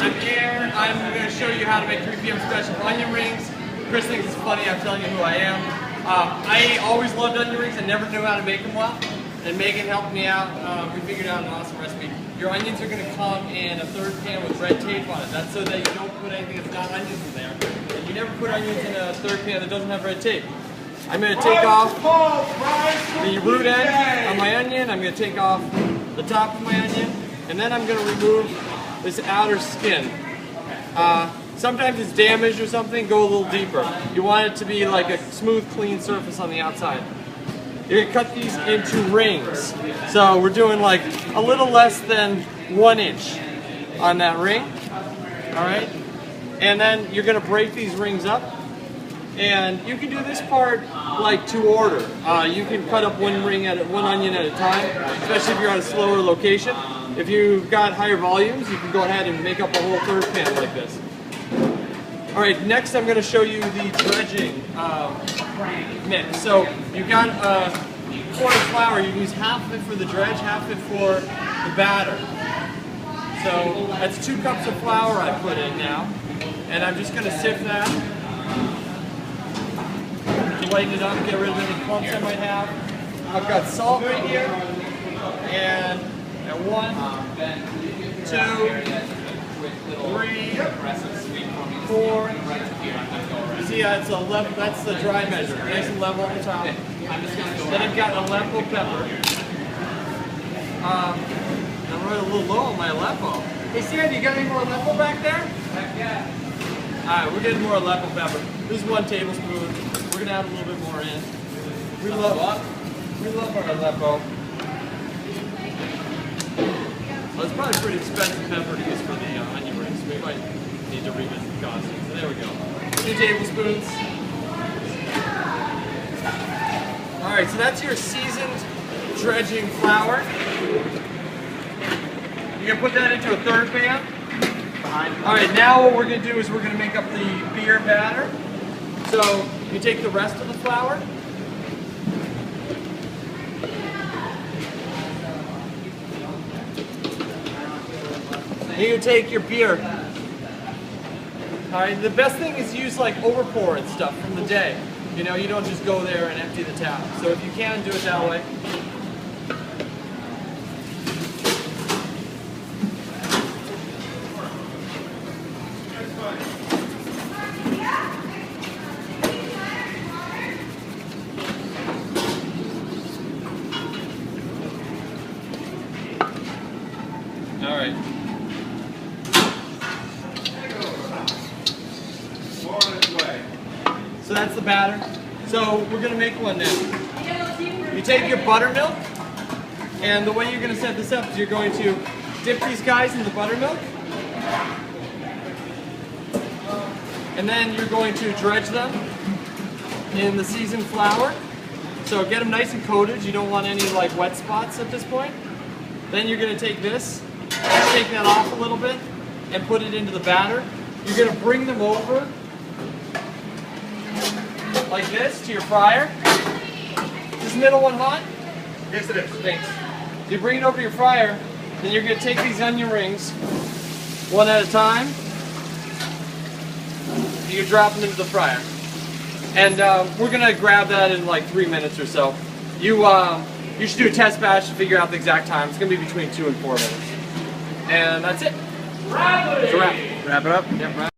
I'm here. I'm going to show you how to make 3 p.m. special onion rings. Chris thinks it's funny. I'm telling you who I am. I always loved onion rings. I never knew how to make them well. And Megan helped me out. We figured out an awesome recipe. Your onions are going to come in a 3rd pan with red tape on it. That's so that you don't put anything that's not onions in there. And you never put onions in a 3rd pan that doesn't have red tape. I'm going to take off the root end of my onion. I'm going to take off the top of my onion. And then I'm going to remove this outer skin. Sometimes it's damaged or something, go a little deeper. You want it to be like a smooth, clean surface on the outside. You're going to cut these into rings. So we're doing like a little less than 1 inch on that ring. Alright? And then you're going to break these rings up. And you can do this part like to order. You can cut up one onion at a time, especially if you're on a slower location. If you've got higher volumes, you can go ahead and make up a whole 3rd pan like this. Alright, next I'm going to show you the dredging mix. So you've got a quart of flour. You use half of it for the dredge, half of it for the batter. So that's 2 cups of flour I put in now. And I'm just going to sift that. Lighten it up, get rid of any clumps I might have. I've got salt right here. And 1, 2, 3, 4. You see, that's the dry measure. Nice and level on the top. Then I've got Aleppo pepper. I'm running a little low on my Aleppo. Hey Sam, you got any more Aleppo back there? Yeah. Alright, we're getting more Aleppo pepper. This is 1 tablespoon. We're going to add a little bit more in. We love our Aleppo. Well, it's probably pretty expensive pepper to use for the onion rings. We might need to revisit the costing. So there we go. 2 tablespoons. Alright, so that's your seasoned dredging flour. You're going to put that into a 3rd pan. Alright, now what we're going to do is we're going to make up the beer batter. So you take the rest of the flour. You take your beer. Alright, the best thing is use like overpour and stuff from the day. You know, you don't just go there and empty the tap. So if you can, do it that way. Alright. So that's the batter. So we're going to make one now. You take your buttermilk, and the way you're going to set this up is you're going to dip these guys in the buttermilk, and then you're going to dredge them in the seasoned flour. So get them nice and coated. You don't want any like wet spots at this point. Then you're going to take this, take that off a little bit, and put it into the batter. You're going to bring them over like this to your fryer. Is this middle one hot? Yes, it is. Thanks. You bring it over to your fryer, then you're going to take these onion rings one at a time. You drop them into the fryer. And we're going to grab that in like 3 minutes or so. You should do a test batch to figure out the exact time. It's going to be between 2 and 4 minutes. And that's it. It's a wrap. Wrap it up. Yep, wrap.